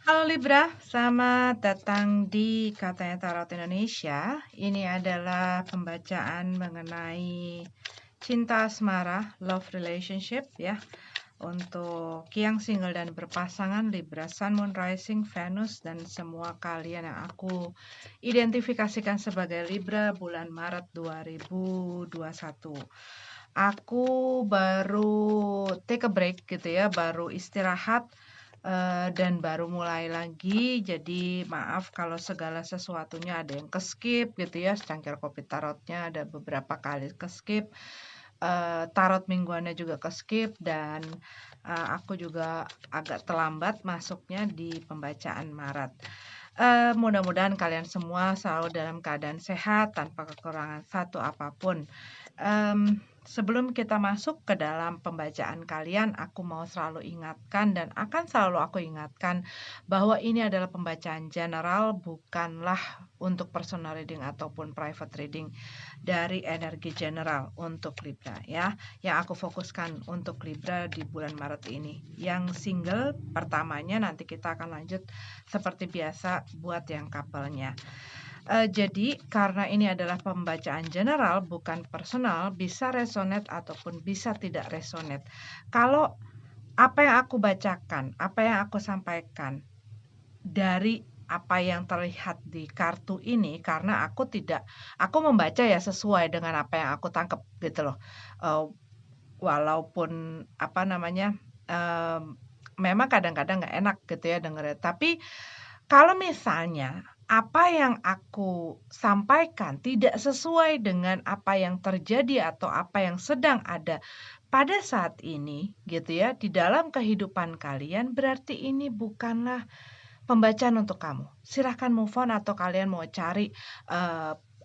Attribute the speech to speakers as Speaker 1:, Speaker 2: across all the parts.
Speaker 1: Halo Libra, selamat datang di Katanya Tarot Indonesia. Ini adalah pembacaan mengenai cinta asmara, love relationship ya. Untuk yang single dan berpasangan Libra, Sun, Moon, Rising, Venus, dan semua kalian yang aku identifikasikan sebagai Libra bulan Maret 2021. Aku baru take a break gitu ya, baru istirahat dan baru mulai lagi. Jadi maaf kalau segala sesuatunya ada yang ke-skip gitu ya, secangkir kopi tarotnya ada beberapa kali ke-skip. Tarot mingguannya juga ke-skip dan aku juga agak terlambat masuknya di pembacaan Maret. Mudah-mudahan kalian semua selalu dalam keadaan sehat tanpa kekurangan satu apapun. Sebelum kita masuk ke dalam pembacaan kalian, aku mau selalu ingatkan dan akan selalu aku ingatkan bahwa ini adalah pembacaan general, bukanlah untuk personal reading ataupun private reading dari energi general untuk Libra ya. Yang aku fokuskan untuk Libra di bulan Maret ini. Yang single pertamanya nanti kita akan lanjut seperti biasa buat yang couple-nya. Jadi karena ini adalah pembacaan general bukan personal, bisa resonate ataupun bisa tidak resonate. Kalau apa yang aku bacakan, apa yang aku sampaikan dari apa yang terlihat di kartu ini, karena aku membaca ya sesuai dengan apa yang aku tangkap gitu loh. Walaupun apa namanya, memang kadang-kadang nggak enak gitu ya dengernya, tapi kalau misalnya apa yang aku sampaikan tidak sesuai dengan apa yang terjadi atau apa yang sedang ada pada saat ini gitu ya, di dalam kehidupan kalian, berarti ini bukanlah pembacaan untuk kamu. Silahkan move on atau kalian mau cari,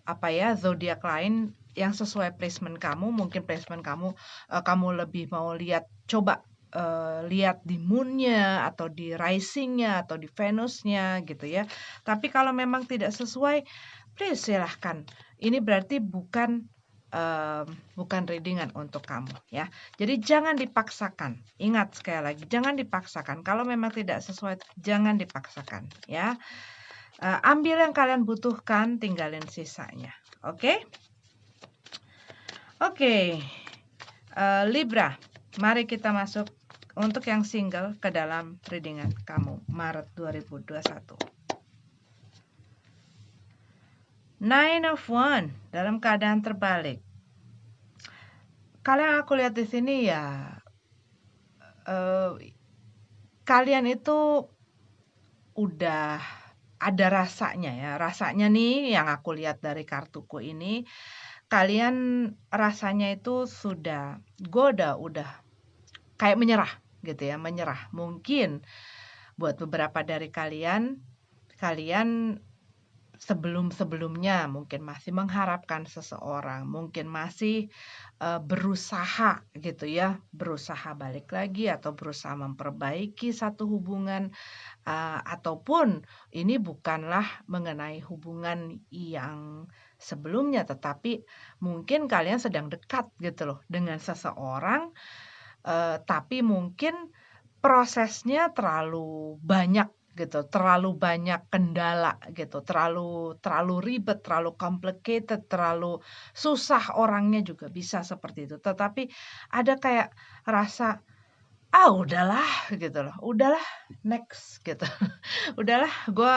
Speaker 1: apa ya, zodiak lain yang sesuai placement kamu. Mungkin placement kamu, kamu lebih mau lihat coba, lihat di moon-nya atau di rising-nya atau di Venus-nya gitu ya. Tapi kalau memang tidak sesuai, please silahkan. Ini berarti bukan reading-an untuk kamu ya. Jadi jangan dipaksakan. Ingat sekali lagi, jangan dipaksakan. Kalau memang tidak sesuai, jangan dipaksakan ya. Ambil yang kalian butuhkan, tinggalin sisanya. Oke? Oke. Libra, mari kita masuk untuk yang single ke dalam readingan kamu Maret 2021. Nine of Wands dalam keadaan terbalik. Kalian aku lihat di sini ya, kalian itu udah ada rasanya ya. Rasanya nih yang aku lihat dari kartuku ini, kalian rasanya itu gue udah kayak menyerah gitu ya, menyerah. Mungkin buat beberapa dari kalian, kalian sebelum-sebelumnya mungkin masih mengharapkan seseorang, mungkin masih berusaha gitu ya, berusaha balik lagi atau berusaha memperbaiki satu hubungan, ataupun ini bukanlah mengenai hubungan yang sebelumnya, tetapi mungkin kalian sedang dekat gitu loh dengan seseorang, tapi mungkin prosesnya terlalu banyak gitu, terlalu banyak kendala gitu, terlalu terlalu ribet, terlalu complicated, terlalu susah orangnya juga bisa seperti itu. Tetapi ada kayak rasa, "Ah udahlah," gitu loh, "udahlah next," gitu. "Udahlah gue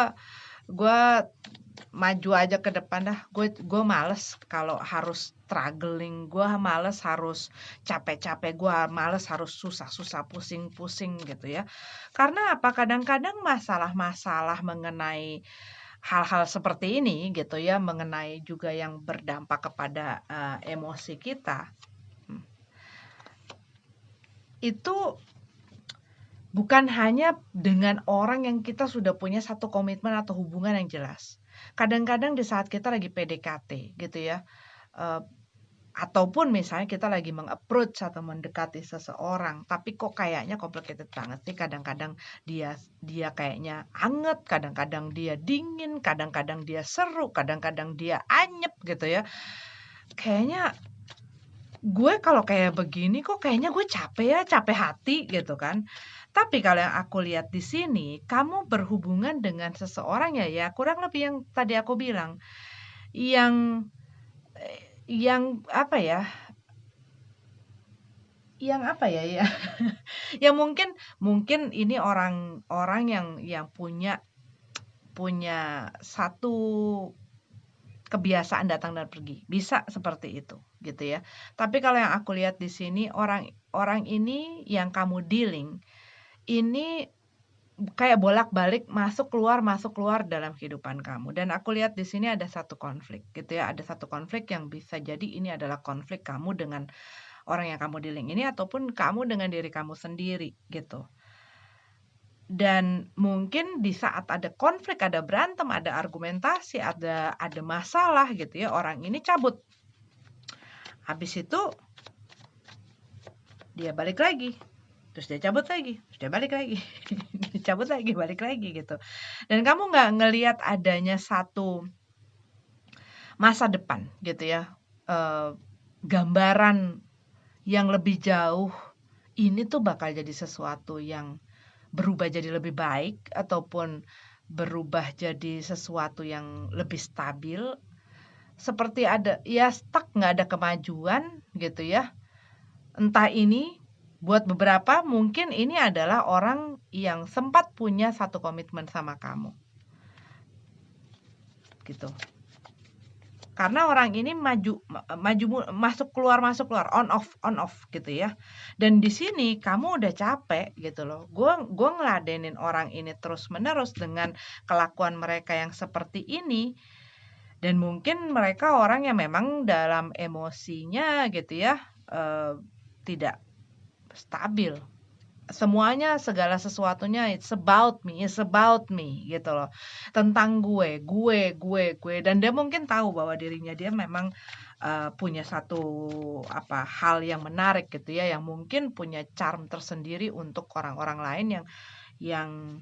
Speaker 1: maju aja ke depan dah, gue males kalau harus struggling, gue males harus capek-capek, gue males harus susah-susah, pusing-pusing," gitu ya. Karena apa? Kadang-kadang masalah-masalah mengenai hal-hal seperti ini gitu ya, mengenai juga yang berdampak kepada, emosi kita, hmm, itu bukan hanya dengan orang yang kita sudah punya satu komitmen atau hubungan yang jelas. Kadang-kadang di saat kita lagi PDKT gitu ya, eee, ataupun misalnya kita lagi meng-approach atau mendekati seseorang, tapi kok kayaknya complicated banget sih, kadang-kadang dia dia kayaknya anget, kadang-kadang dia dingin, kadang-kadang dia seru, kadang-kadang dia anyep gitu ya. Kayaknya gue kalau kayak begini kok kayaknya gue capek ya, capek hati gitu kan. Tapi kalau yang aku lihat di sini, kamu berhubungan dengan seseorang ya kurang lebih yang tadi aku bilang, yang apa ya, ya, ya mungkin ini orang yang punya satu kebiasaan datang dan pergi, bisa seperti itu, gitu ya. Tapi kalau yang aku lihat di sini orang ini yang kamu dealing, ini kayak bolak-balik masuk keluar dalam kehidupan kamu. Dan aku lihat di sini ada satu konflik, gitu ya. Ada satu konflik yang bisa jadi ini adalah konflik kamu dengan orang yang kamu dealing ini ataupun kamu dengan diri kamu sendiri, gitu. Dan mungkin di saat ada konflik, ada berantem, ada argumentasi, ada masalah gitu ya, orang ini cabut. Habis itu dia balik lagi. Terus dia cabut lagi, terus dia balik lagi. Dia cabut lagi, balik lagi gitu. Dan kamu nggak ngelihat adanya satu masa depan gitu ya. Gambaran yang lebih jauh ini tuh bakal jadi sesuatu yang berubah jadi lebih baik ataupun berubah jadi sesuatu yang lebih stabil, seperti ada ya stuck, nggak ada kemajuan gitu ya. Entah ini buat beberapa mungkin ini adalah orang yang sempat punya satu komitmen sama kamu, gitu. Karena orang ini masuk keluar on off gitu ya. Dan di sini kamu udah capek gitu loh. Gue ngeladenin orang ini terus menerus dengan kelakuan mereka yang seperti ini. Dan mungkin mereka orang yang memang dalam emosinya gitu ya tidak stabil. Semuanya, segala sesuatunya it's about me gitu loh. Tentang gue. Dan dia mungkin tahu bahwa dirinya dia memang punya satu hal yang menarik gitu ya, yang mungkin punya charm tersendiri untuk orang-orang lain yang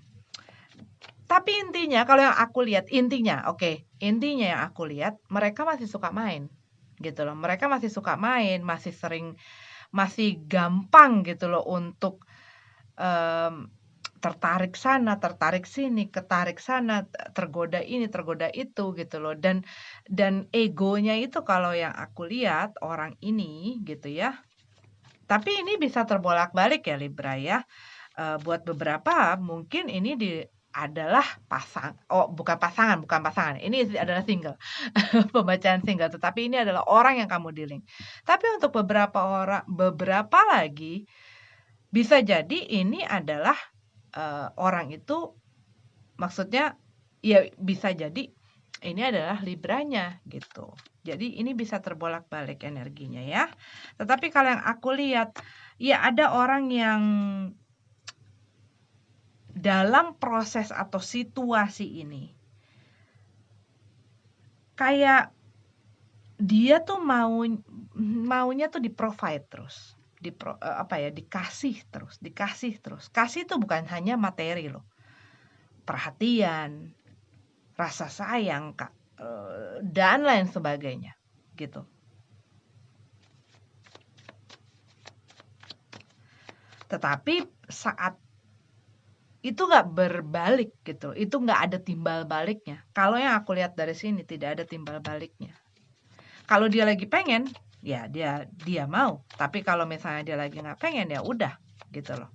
Speaker 1: tapi intinya kalau yang aku lihat intinya yang aku lihat mereka masih suka main gitu loh. Mereka masih suka main, masih gampang gitu loh untuk tertarik sana, tertarik sini, ketarik sana, tergoda ini, tergoda itu gitu loh. Dan egonya itu kalau yang aku lihat orang ini gitu ya. Tapi ini bisa terbolak-balik ya Libra ya. Buat beberapa mungkin ini adalah bukan pasangan. Ini adalah single. Pembacaan single, tetapi ini adalah orang yang kamu dealing. Tapi untuk beberapa lagi bisa jadi ini adalah orang itu, maksudnya ya bisa jadi ini adalah Libranya gitu. Jadi ini bisa terbolak-balik energinya ya. Tetapi kalau yang aku lihat, ya ada orang yang dalam proses atau situasi ini kayak dia tuh maunya tuh di-provide terus. Dikasih terus. Kasih itu bukan hanya materi loh. Perhatian, rasa sayang, dan lain sebagainya, gitu. Tetapi saat itu nggak berbalik gitu, itu nggak ada timbal baliknya. Kalau yang aku lihat dari sini tidak ada timbal baliknya. Kalau dia lagi pengen, ya dia mau. Tapi kalau misalnya dia lagi nggak pengen, ya udah, gitu loh.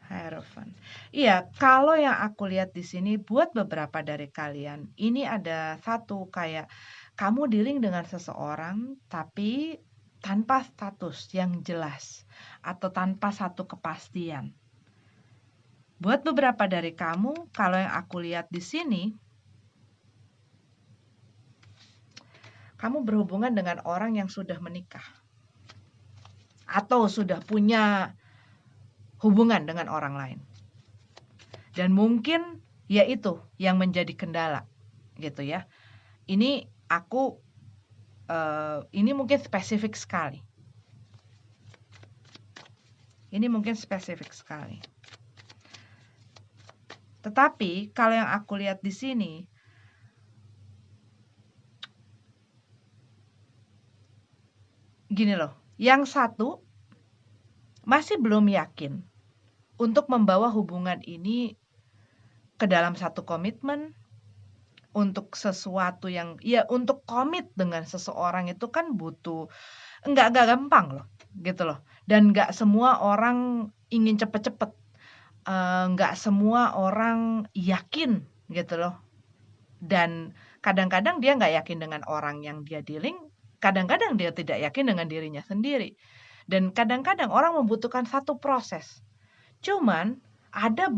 Speaker 1: Hierophant. Iya, kalau yang aku lihat di sini buat beberapa dari kalian, ini ada satu kayak kamu dealing dengan seseorang tapi tanpa status yang jelas atau tanpa satu kepastian. Buat beberapa dari kamu, kalau yang aku lihat di sini, kamu berhubungan dengan orang yang sudah menikah atau sudah punya hubungan dengan orang lain. Dan mungkin ya itu yang menjadi kendala gitu ya. Ini ini mungkin spesifik sekali. Tetapi kalau yang aku lihat di sini, gini loh, yang satu masih belum yakin untuk membawa hubungan ini ke dalam satu komitmen, untuk sesuatu yang ya untuk komit dengan seseorang itu kan butuh nggak gampang loh, gitu loh. Dan nggak semua orang ingin cepet-cepet, nggak semua orang yakin gitu loh. Dan kadang-kadang dia nggak yakin dengan orang yang dia dealing, kadang-kadang dia tidak yakin dengan dirinya sendiri. Dan kadang-kadang orang membutuhkan satu proses. Cuman ada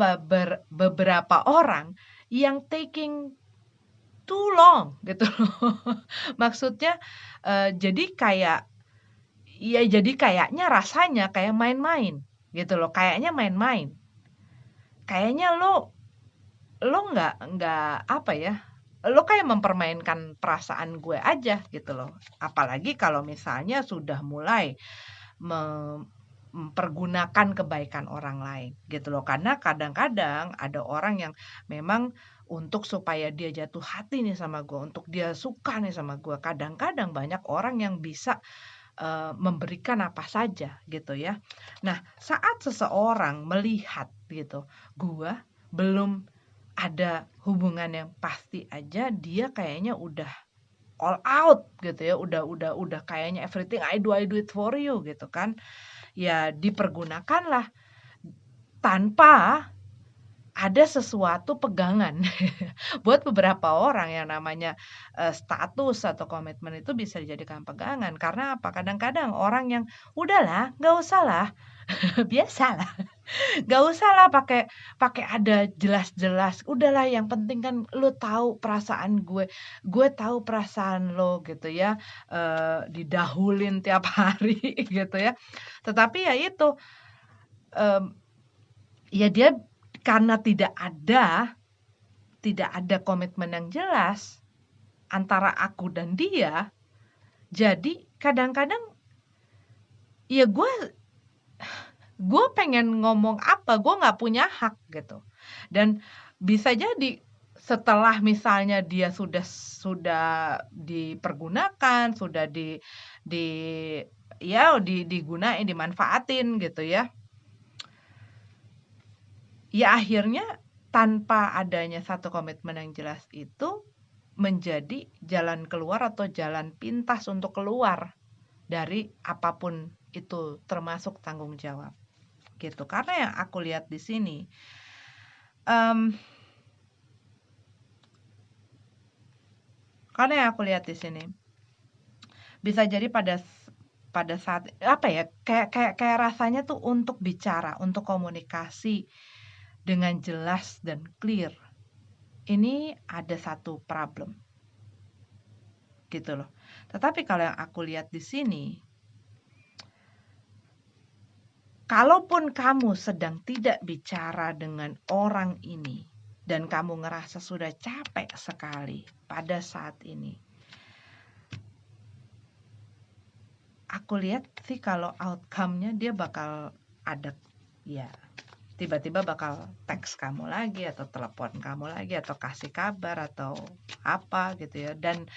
Speaker 1: beberapa orang yang taking too long gitu loh. Maksudnya, jadi kayaknya rasanya kayak main-main gitu loh, kayaknya main-main. Kayaknya lo nggak apa ya, lo kayak mempermainkan perasaan gue aja gitu loh. Apalagi kalau misalnya sudah mulai mempergunakan kebaikan orang lain gitu loh. Karena kadang-kadang ada orang yang memang untuk supaya dia jatuh hati nih sama gue, untuk dia suka nih sama gue, kadang-kadang banyak orang yang bisa memberikan apa saja gitu ya. Nah, saat seseorang melihat gitu, gue belum ada hubungan yang pasti aja, dia kayaknya udah all out gitu ya, udah kayaknya everything I do it for you gitu kan. Ya dipergunakanlah tanpa ada sesuatu pegangan. Buat beberapa orang yang namanya, status atau komitmen itu bisa dijadikan pegangan. Karena apa? Kadang-kadang orang yang, "Udahlah, nggak usahlah, biasalah, nggak usahlah pakai pakai ada jelas-jelas. Udahlah yang penting kan lu tahu perasaan gue tahu perasaan lo," gitu ya, didahulin tiap hari gitu ya. Tetapi ya itu, mmm, ya dia karena tidak ada komitmen yang jelas antara aku dan dia, jadi kadang-kadang ya gue pengen ngomong apa, gue nggak punya hak gitu. Dan bisa jadi setelah misalnya dia sudah dipergunakan, sudah di digunain, dimanfaatin gitu ya. Ya akhirnya tanpa adanya satu komitmen yang jelas itu menjadi jalan keluar atau jalan pintas untuk keluar dari apapun itu termasuk tanggung jawab gitu. Karena yang aku lihat di sini, mmm, bisa jadi pada saat apa ya, kayak rasanya tuh untuk bicara, untuk komunikasi dengan jelas dan clear, ini ada satu problem, gitu loh. Tetapi kalau yang aku lihat di sini, kalaupun kamu sedang tidak bicara dengan orang ini dan kamu ngerasa sudah capek sekali pada saat ini, aku lihat sih kalau outcome-nya dia bakal ada, ya tiba-tiba bakal teks kamu lagi atau telepon kamu lagi atau kasih kabar atau apa gitu ya. Dan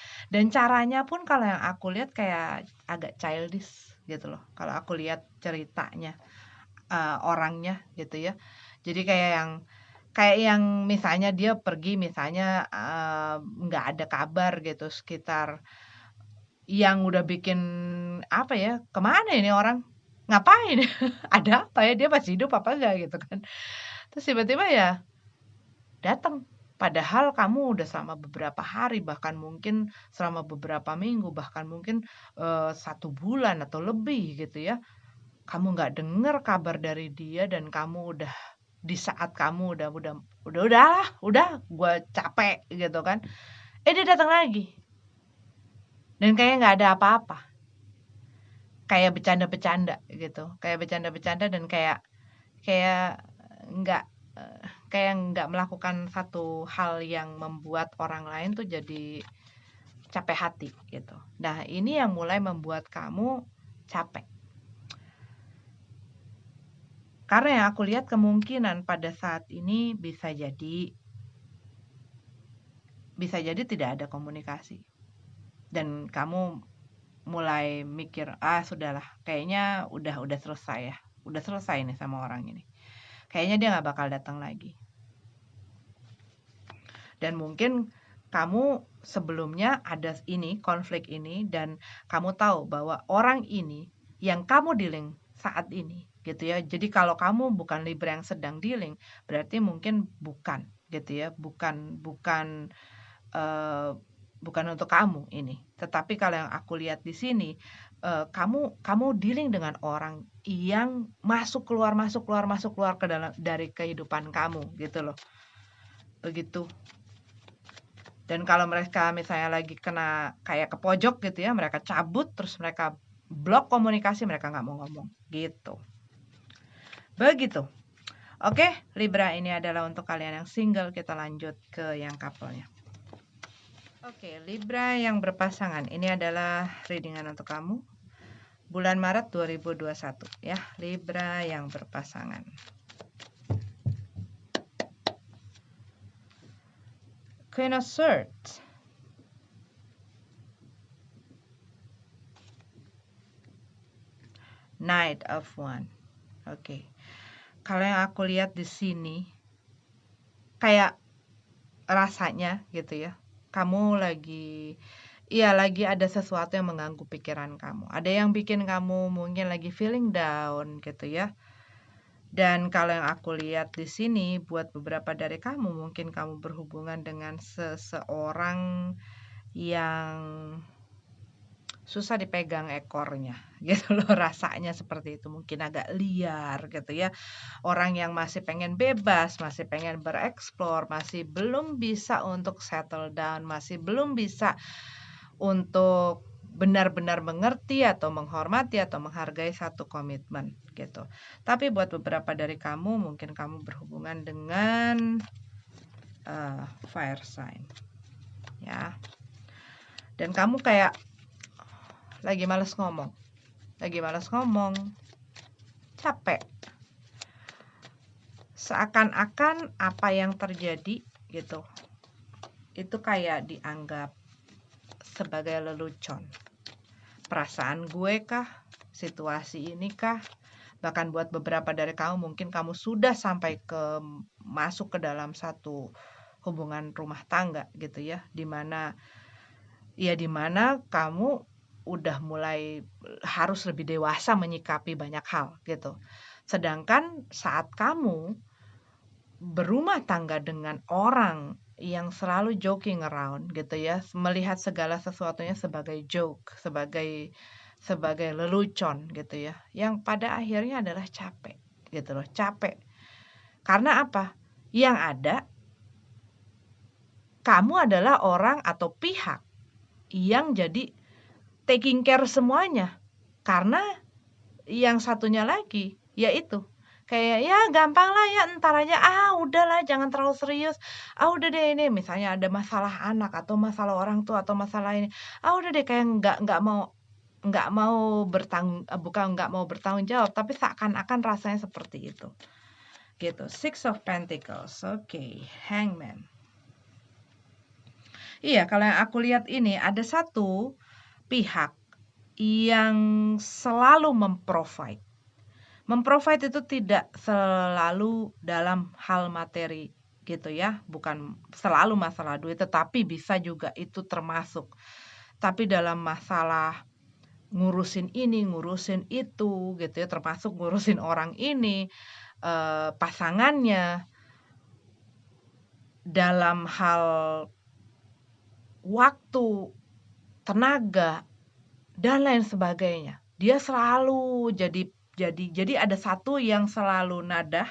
Speaker 1: caranya pun kalau yang aku lihat kayak agak childish gitu loh. Kalau aku lihat ceritanya, orangnya gitu ya. Jadi kayak yang misalnya dia pergi misalnya, nggak ada kabar gitu sekitar yang udah bikin apa ya, kemana ini orang? Ngapain? Ada apa ya? Dia masih hidup apa enggak gitu kan. Terus tiba-tiba ya datang. Padahal kamu udah selama beberapa hari, bahkan mungkin selama beberapa minggu, bahkan mungkin 1 bulan atau lebih gitu ya. Kamu nggak dengar kabar dari dia dan kamu udah di saat kamu udahlah, udah gue capek gitu kan. Dia datang lagi. Dan kayaknya nggak ada apa-apa. Kayak bercanda-bercanda gitu. Kayak bercanda-bercanda dan kayak nggak kayak nggak melakukan satu hal yang membuat orang lain tuh jadi capek hati gitu. Nah, ini yang mulai membuat kamu capek. Karena yang aku lihat kemungkinan pada saat ini bisa jadi tidak ada komunikasi. Dan kamu mulai mikir, sudahlah, kayaknya udah selesai ya. udah selesai nih sama orang ini. Kayaknya dia nggak bakal datang lagi. Dan mungkin kamu sebelumnya ada ini, konflik ini, dan kamu tahu bahwa orang ini yang kamu dealing saat ini, gitu ya. Jadi kalau kamu bukan Libra yang sedang dealing, berarti mungkin bukan, gitu ya. Bukan untuk kamu ini. Tetapi kalau yang aku lihat di sini, kamu dealing dengan orang yang masuk keluar ke dalam dari kehidupan kamu, gitu loh. Begitu. Dan kalau mereka misalnya lagi kena kayak ke pojok gitu ya, mereka cabut, terus mereka blok komunikasi, mereka nggak mau ngomong, gitu. Begitu. Oke, Libra, ini adalah untuk kalian yang single. Kita lanjut ke yang couple-nya. Oke, Libra yang berpasangan, ini adalah readingan untuk kamu bulan Maret 2021 ya, Libra yang berpasangan. Queen of Swords, Knight of Wands. Oke. Kalau yang aku lihat di sini kayak rasanya gitu ya, kamu lagi ada sesuatu yang mengganggu pikiran kamu. Ada yang bikin kamu mungkin lagi feeling down gitu ya. Dan kalau yang aku lihat di sini, buat beberapa dari kamu, mungkin kamu berhubungan dengan seseorang yang susah dipegang ekornya gitu loh, rasanya seperti itu. Mungkin agak liar gitu ya. Orang yang masih pengen bebas, masih pengen bereksplor, masih belum bisa untuk settle down, masih belum bisa untuk benar-benar mengerti atau menghormati atau menghargai satu komitmen gitu. Tapi buat beberapa dari kamu, mungkin kamu berhubungan dengan fire sign ya. Dan kamu kayak lagi males ngomong, capek. Seakan-akan apa yang terjadi gitu, itu kayak dianggap sebagai lelucon. Perasaan gue kah? Situasi ini kah? Bahkan buat beberapa dari kamu, mungkin kamu sudah sampai masuk ke dalam satu hubungan rumah tangga gitu ya, dimana kamu udah mulai harus lebih dewasa menyikapi banyak hal gitu. Sedangkan saat kamu berumah tangga dengan orang yang selalu joking around gitu ya, melihat segala sesuatunya sebagai joke, sebagai lelucon gitu ya, yang pada akhirnya adalah capek gitu loh, capek. Karena apa? Yang ada kamu adalah orang atau pihak yang jadi taking care semuanya. Karena yang satunya lagi yaitu kayak ya gampang lah ya, entar aja, udahlah jangan terlalu serius, udah deh ini misalnya ada masalah anak atau masalah orang tua atau masalah ini, udah deh, kayak nggak mau bertanggung jawab, tapi seakan-akan rasanya seperti itu gitu. Six of Pentacles. Oke, Hangman. Iya, kalau yang aku lihat ini ada satu pihak yang selalu memprovide. Memprovide itu tidak selalu dalam hal materi gitu ya, bukan selalu masalah duit, tetapi bisa juga itu termasuk. Tapi dalam masalah ngurusin ini, ngurusin itu gitu ya, termasuk ngurusin orang ini, pasangannya, dalam hal waktu, tenaga, dan lain sebagainya. Dia selalu jadi ada satu yang selalu nadah,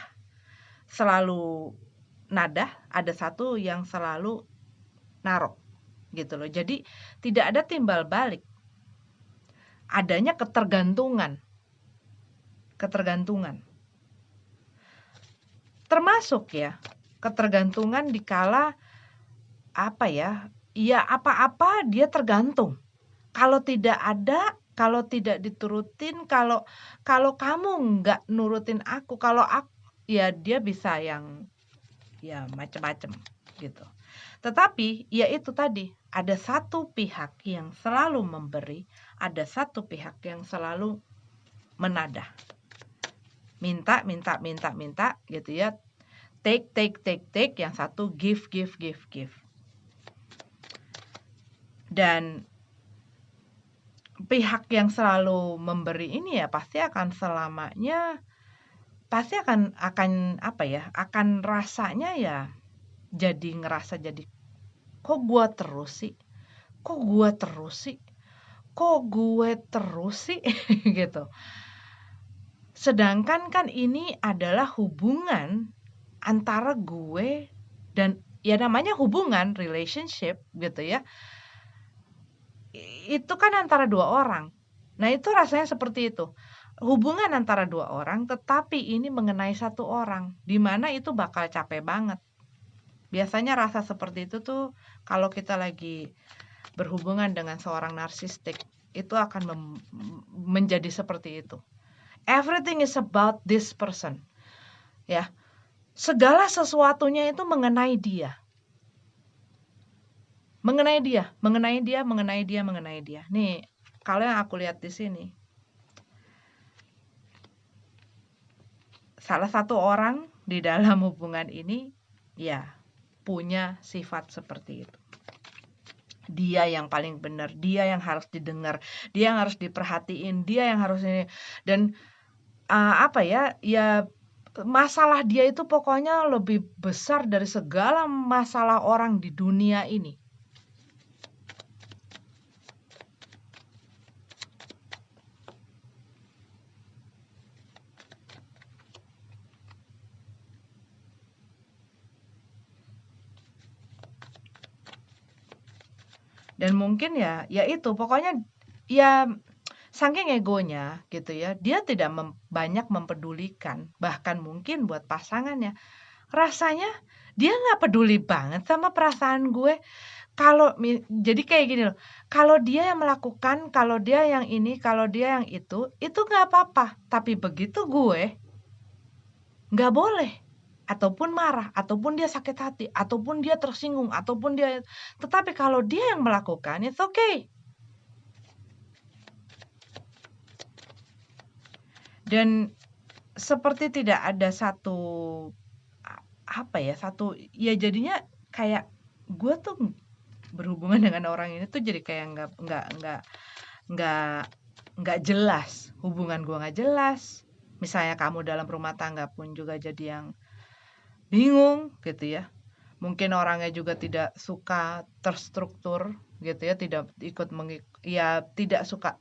Speaker 1: ada satu yang selalu narok gitu loh. Jadi tidak ada timbal balik. Adanya ketergantungan. Termasuk ya, ketergantungan dikala apa-apa dia tergantung. Kalau tidak ada, kalau tidak diturutin, kalau kamu nggak nurutin aku, ya dia bisa yang ya macam-macam gitu. Tetapi ya itu tadi, ada satu pihak yang selalu memberi, ada satu pihak yang selalu menadah. minta gitu ya, take, yang satu give. Dan pihak yang selalu memberi ini ya pasti akan selamanya, pasti akan apa ya, akan rasanya ya ngerasa jadi kok gue terus sih gitu. Sedangkan kan ini adalah hubungan antara gue dan ya namanya hubungan, relationship gitu ya. Itu kan antara dua orang. Nah, itu rasanya seperti itu. Hubungan antara dua orang, tetapi ini mengenai satu orang, di mana itu bakal capek banget. Biasanya rasa seperti itu tuh kalau kita lagi berhubungan dengan seorang narsistik, itu akan menjadi seperti itu. Everything is about this person. Ya. Segala sesuatunya itu mengenai dia. Mengenai dia. Nih, kalau yang aku lihat di sini, salah satu orang di dalam hubungan ini ya punya sifat seperti itu. Dia yang paling benar, dia yang harus didengar, dia yang harus diperhatiin, dia yang harus ini. Dan ya masalah dia itu pokoknya lebih besar dari segala masalah orang di dunia ini. Dan mungkin ya itu pokoknya ya saking egonya gitu ya, dia tidak banyak mempedulikan, bahkan mungkin buat pasangannya. Rasanya dia nggak peduli banget sama perasaan gue. Jadi kayak gini loh, kalau dia yang melakukan, kalau dia yang ini, kalau dia yang itu nggak apa-apa. Tapi begitu gue, nggak boleh. Ataupun marah, ataupun dia sakit hati, ataupun dia tersinggung, ataupun dia... Tetapi kalau dia yang melakukan, it's okay. Dan seperti tidak ada satu ya jadinya kayak gue tuh berhubungan dengan orang ini tuh jadi kayak nggak jelas, hubungan gue nggak jelas. Misalnya kamu dalam rumah tangga pun juga jadi yang bingung gitu ya. Mungkin orangnya juga tidak suka terstruktur gitu ya, tidak tidak suka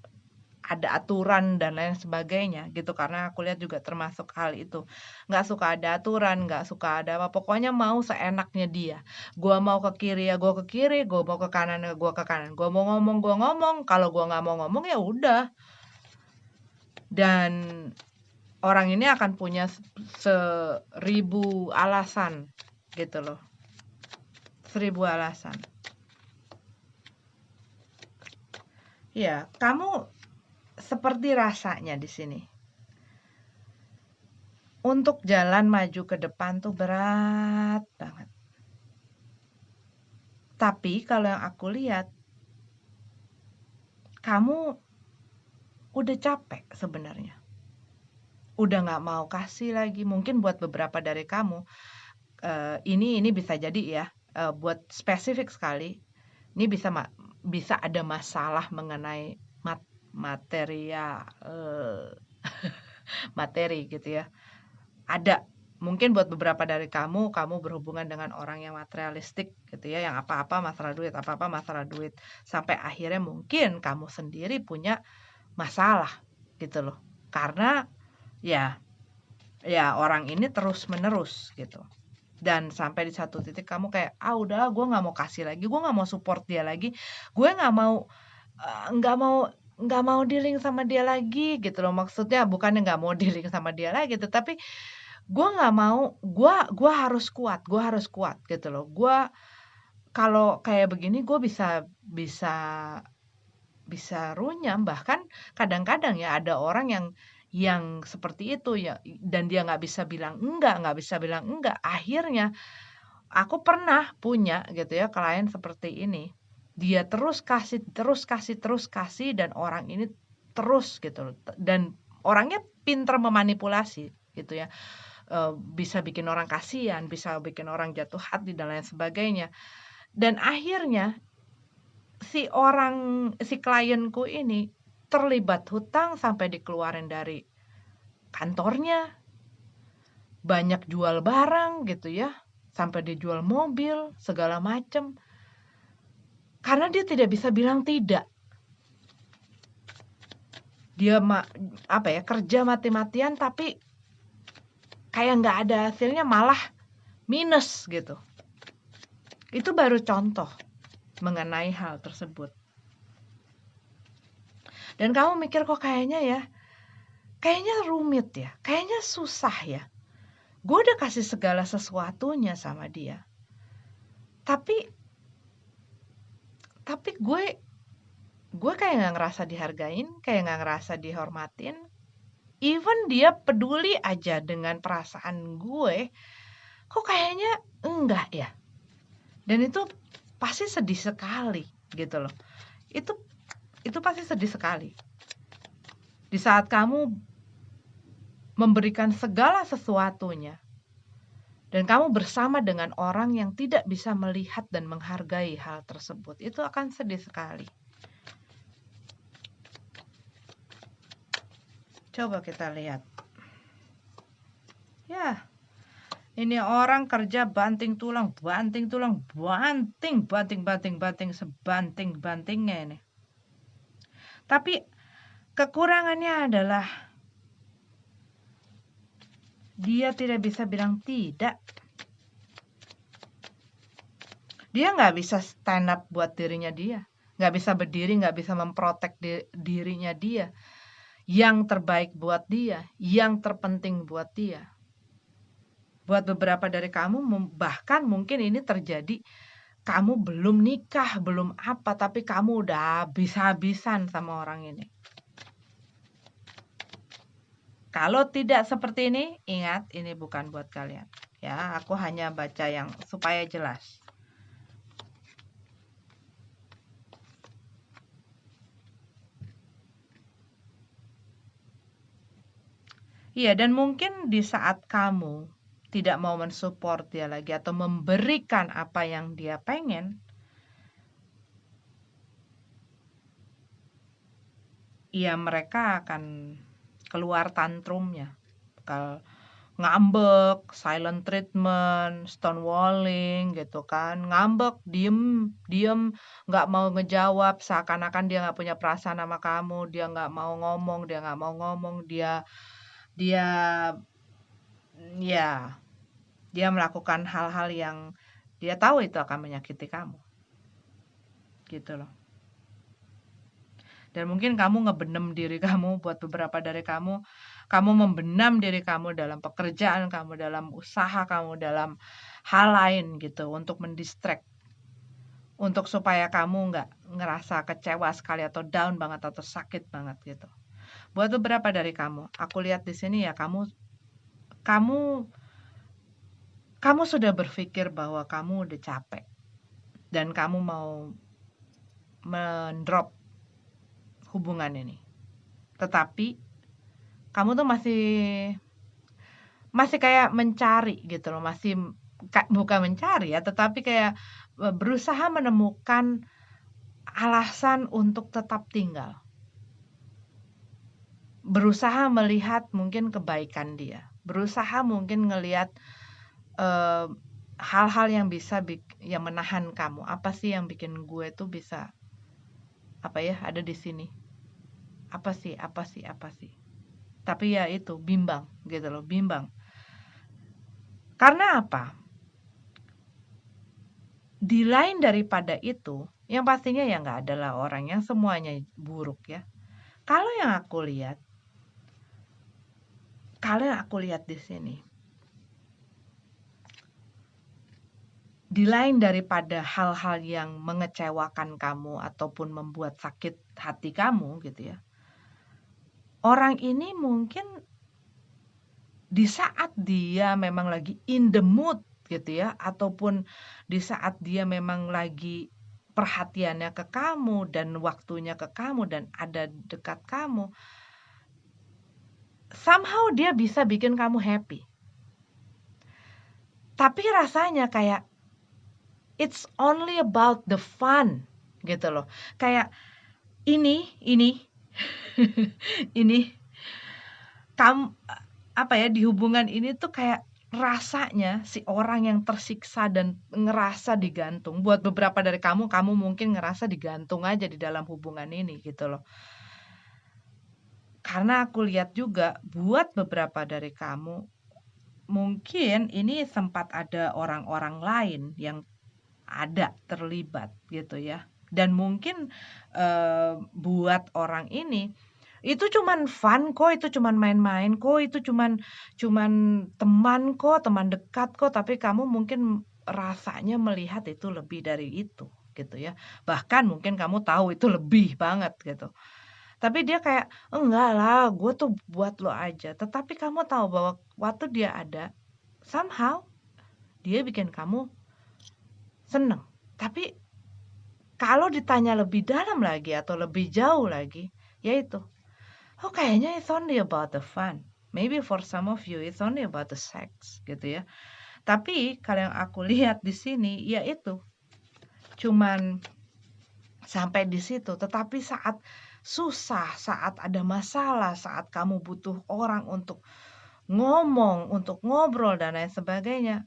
Speaker 1: ada aturan dan lain sebagainya gitu, karena aku lihat juga termasuk hal itu. Nggak suka ada aturan, nggak suka ada apa, pokoknya mau seenaknya dia. Gua mau ke kiri ya gua ke kiri, gua mau ke kanan ya gua ke kanan. Gua mau ngomong, kalau gua nggak mau ngomong ya udah. Dan orang ini akan punya 1000 alasan gitu loh. 1000 alasan. Ya, kamu seperti rasanya di sini. Untuk jalan maju ke depan tuh berat banget. Tapi kalau yang aku lihat, kamu udah capek sebenarnya. Udah nggak mau kasih lagi. Mungkin buat beberapa dari kamu, ini bisa jadi ya, buat spesifik sekali, ini bisa ada masalah mengenai material, materi gitu ya. Ada. Mungkin buat beberapa dari kamu berhubungan dengan orang yang materialistik gitu ya, yang apa-apa masalah duit, sampai akhirnya mungkin kamu sendiri punya masalah gitu loh. Karena ya orang ini terus-menerus gitu. Dan sampai di satu titik kamu kayak, udahlah gue nggak mau kasih lagi, gue nggak mau support dia lagi, gue nggak mau dealing sama dia lagi gitu loh. Maksudnya bukannya nggak mau dealing sama dia lagi, tetapi gue nggak mau, gue harus kuat gitu loh. Gue kalau kayak begini gue bisa runyam. Bahkan kadang-kadang ya ada orang yang seperti itu ya, dan dia nggak bisa bilang enggak. Akhirnya aku pernah punya gitu ya klien seperti ini. Dia terus kasih dan orang ini terus gitu loh. Dan orangnya pinter memanipulasi. gitu ya. Bisa bikin orang kasihan, bisa bikin orang jatuh hati dan lain sebagainya. Dan akhirnya si klienku ini terlibat hutang sampai dikeluarin dari kantornya, banyak jual barang gitu ya, sampai dijual mobil, segala macam. Karena dia tidak bisa bilang tidak. Dia kerja mati-matian tapi kayak nggak ada hasilnya, malah minus gitu. Itu baru contoh mengenai hal tersebut. Dan kamu mikir kok kayaknya rumit ya, kayaknya susah ya. Gue udah kasih segala sesuatunya sama dia. Tapi gue kayak nggak ngerasa dihargain, kayak nggak ngerasa dihormatin. Even dia peduli aja dengan perasaan gue, kok kayaknya enggak ya. Dan itu pasti sedih sekali gitu loh. Itu pasti sedih sekali. Di saat kamu memberikan segala sesuatunya dan kamu bersama dengan orang yang tidak bisa melihat dan menghargai hal tersebut, itu akan sedih sekali. Coba kita lihat. Ya, ini orang kerja banting tulang, sebanting-bantingnya ini. Tapi kekurangannya adalah dia tidak bisa bilang tidak. Dia nggak bisa stand up buat dirinya dia. Nggak bisa berdiri, nggak bisa memprotek dirinya dia. Yang terbaik buat dia, yang terpenting buat dia. Buat beberapa dari kamu, bahkan mungkin ini terjadi, kamu belum nikah, belum apa, tapi kamu udah habis-habisan sama orang ini. Kalau tidak seperti ini, ingat ini bukan buat kalian. Ya, aku hanya baca yang supaya jelas. Iya, dan mungkin di saat kamu tidak mau mensupport dia lagi atau memberikan apa yang dia pengen, ya mereka akan keluar tantrumnya. Bakal ngambek, silent treatment, stonewalling gitu kan. Ngambek, diem, nggak mau ngejawab, seakan-akan dia nggak punya perasaan sama kamu, dia nggak mau ngomong, dia melakukan hal-hal yang dia tahu itu akan menyakiti kamu. Gitu loh. Dan mungkin kamu ngebenem diri kamu, buat beberapa dari kamu membenam diri kamu dalam pekerjaan kamu, dalam usaha kamu, dalam hal lain gitu, untuk mendistract, untuk supaya kamu nggak ngerasa kecewa sekali atau down banget atau sakit banget gitu. Buat beberapa dari kamu, aku lihat di sini ya, kamu sudah berpikir bahwa kamu udah capek dan kamu mau mendrop hubungan ini. Tetapi kamu tuh masih kayak mencari gitu loh, bukan mencari ya, tetapi kayak berusaha menemukan alasan untuk tetap tinggal. Berusaha melihat mungkin kebaikan dia. Berusaha mungkin ngelihat hal-hal yang bisa yang menahan kamu. Apa sih yang bikin gue tuh bisa ada di sini? Apa sih? Tapi ya itu bimbang gitu loh, bimbang. Karena apa? Di lain daripada itu, yang pastinya ya nggak adalah orang yang semuanya buruk ya. Kalau yang aku lihat di sini, di lain daripada hal-hal yang mengecewakan kamu ataupun membuat sakit hati kamu gitu ya, orang ini mungkin di saat dia memang lagi in the mood gitu ya, ataupun di saat dia memang lagi perhatiannya ke kamu dan waktunya ke kamu dan ada dekat kamu, somehow dia bisa bikin kamu happy. Tapi rasanya kayak it's only about the fun gitu loh. Kayak ini ini kamu apa ya, di hubungan ini tuh kayak rasanya si orang yang tersiksa dan ngerasa digantung. Buat beberapa dari kamu mungkin ngerasa digantung aja di dalam hubungan ini gitu loh. Karena aku lihat juga buat beberapa dari kamu mungkin ini sempat ada orang-orang lain yang ada terlibat gitu ya. Dan mungkin buat orang ini itu cuman fun kok, itu cuman main-main kok, itu cuman teman kok, teman dekat kok, tapi kamu mungkin rasanya melihat itu lebih dari itu gitu ya. Bahkan mungkin kamu tahu itu lebih banget gitu. Tapi dia kayak, "Enggak lah, gue tuh buat lo aja." Tetapi kamu tahu bahwa waktu dia ada, somehow dia bikin kamu seneng. Tapi kalau ditanya lebih dalam lagi atau lebih jauh lagi, yaitu, oh kayaknya it's only about the fun. Maybe for some of you it's only about the sex gitu ya. Tapi kalau yang aku lihat di sini yaitu cuman sampai di situ. Tetapi saat susah, saat ada masalah, saat kamu butuh orang untuk ngomong, untuk ngobrol dan lain sebagainya,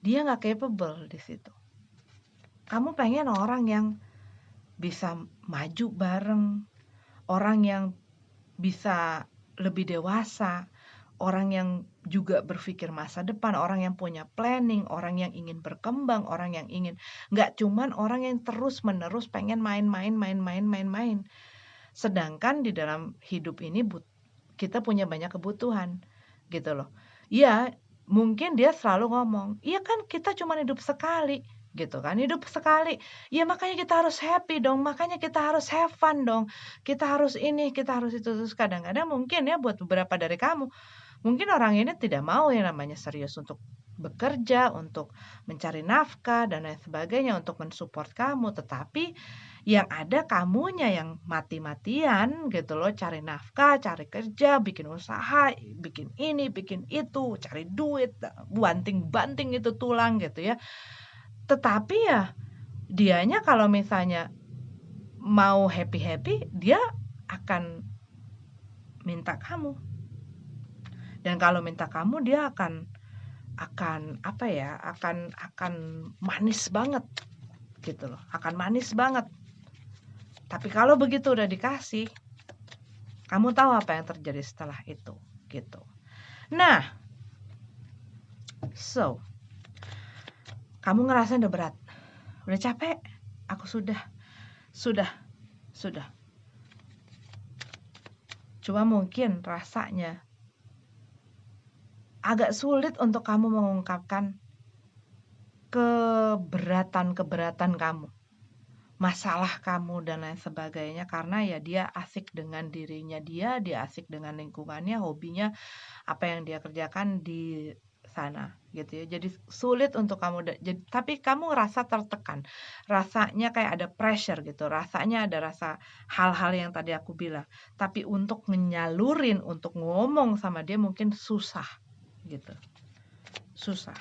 Speaker 1: dia nggak capable di situ. Kamu pengen orang yang bisa maju bareng, orang yang bisa lebih dewasa, orang yang juga berpikir masa depan, orang yang punya planning, orang yang ingin berkembang, orang yang ingin nggak cuman orang yang terus-menerus pengen main-main. Sedangkan di dalam hidup ini kita punya banyak kebutuhan gitu loh. Iya, mungkin dia selalu ngomong, "Iya kan kita cuma hidup sekali." Gitu kan, hidup sekali. Ya makanya kita harus happy dong, makanya kita harus have fun dong. Kita harus ini, kita harus itu. Terus kadang-kadang mungkin ya buat beberapa dari kamu, mungkin orang ini tidak mau yang namanya serius untuk bekerja, untuk mencari nafkah dan lain sebagainya, untuk mensupport kamu. Tetapi yang ada kamunya yang mati-matian gitu loh, cari nafkah, cari kerja, bikin usaha, bikin ini, bikin itu, cari duit, banting-banting itu tulang gitu ya. Tetapi ya dianya kalau misalnya mau happy-happy, dia akan minta kamu. Dan kalau minta kamu dia akan apa ya, akan manis banget gitu loh, akan manis banget. Tapi kalau begitu udah dikasih, kamu tahu apa yang terjadi setelah itu gitu. Nah, so kamu ngerasain udah berat, udah capek, aku sudah. Cuma mungkin rasanya agak sulit untuk kamu mengungkapkan keberatan kamu, masalah kamu dan lain sebagainya, karena ya dia asik dengan dirinya dia asik dengan lingkungannya, hobinya, apa yang dia kerjakan di sana gitu ya. Jadi sulit untuk kamu tapi kamu ngerasa tertekan. Rasanya kayak ada pressure gitu. Rasanya ada rasa hal-hal yang tadi aku bilang. Tapi untuk nyalurin, untuk ngomong sama dia mungkin susah gitu. Susah.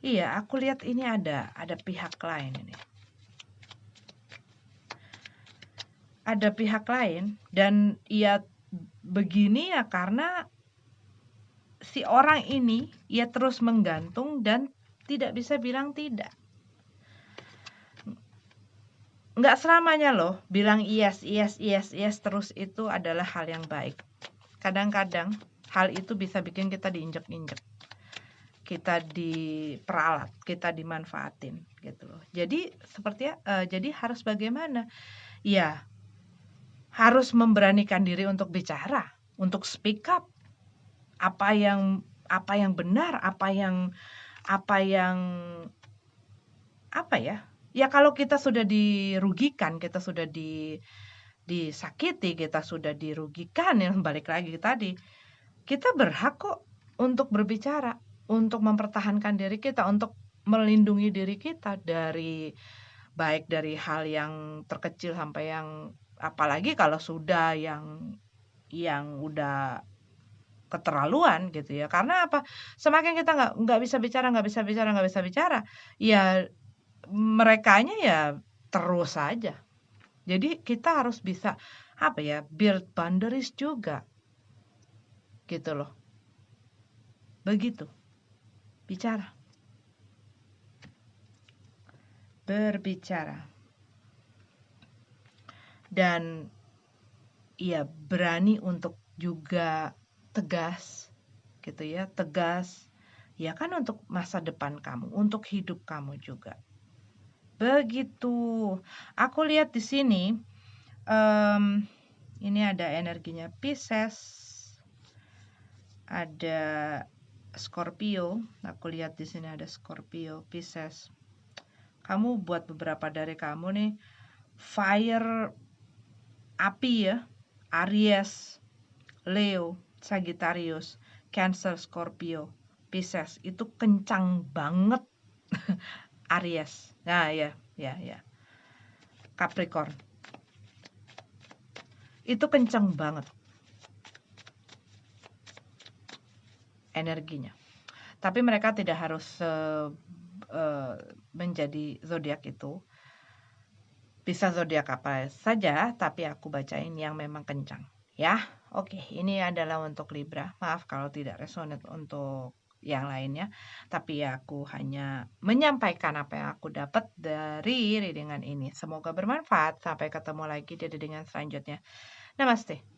Speaker 1: Iya, aku lihat ini ada pihak lain ini. Ada pihak lain dan ia begini ya karena si orang ini ia terus menggantung dan tidak bisa bilang tidak. Nggak selamanya loh bilang yes terus itu adalah hal yang baik. Kadang-kadang hal itu bisa bikin kita diinjek-injek, kita diperalat, kita dimanfaatin gitu loh. Jadi jadi harus bagaimana? Ya, harus memberanikan diri untuk bicara, untuk speak up. Apa yang benar, apa yang apa ya? Ya kalau kita sudah dirugikan, kita sudah disakiti, kita sudah dirugikan, yang balik lagi tadi, kita berhak kok untuk berbicara, untuk mempertahankan diri kita, untuk melindungi diri kita dari baik dari hal yang terkecil sampai yang apalagi kalau sudah yang udah keterlaluan gitu ya. Karena apa? Semakin kita nggak bisa bicara, ya merekanya ya terus saja. Jadi kita harus bisa apa ya, build boundaries juga. Gitu loh. Begitu. Bicara. Berbicara. Dan ya berani untuk juga tegas gitu ya, tegas. Ya kan untuk masa depan kamu, untuk hidup kamu juga. Begitu. Aku lihat di sini ini ada energinya Pisces, ada Scorpio. Aku lihat di sini ada Scorpio, Pisces. Kamu buat beberapa dari kamu nih fire api ya, Aries, Leo, Sagittarius, Cancer, Scorpio, Pisces itu kencang banget. Aries. Nah, ya. Capricorn. Itu kencang banget energinya. Tapi mereka tidak harus menjadi zodiak itu. Bisa zodiak apa saja, tapi aku bacain yang memang kencang. Ya, oke. Ini adalah untuk Libra. Maaf kalau tidak resonate untuk yang lainnya. Tapi ya aku hanya menyampaikan apa yang aku dapat dari readingan ini. Semoga bermanfaat. Sampai ketemu lagi di readingan selanjutnya. Namaste.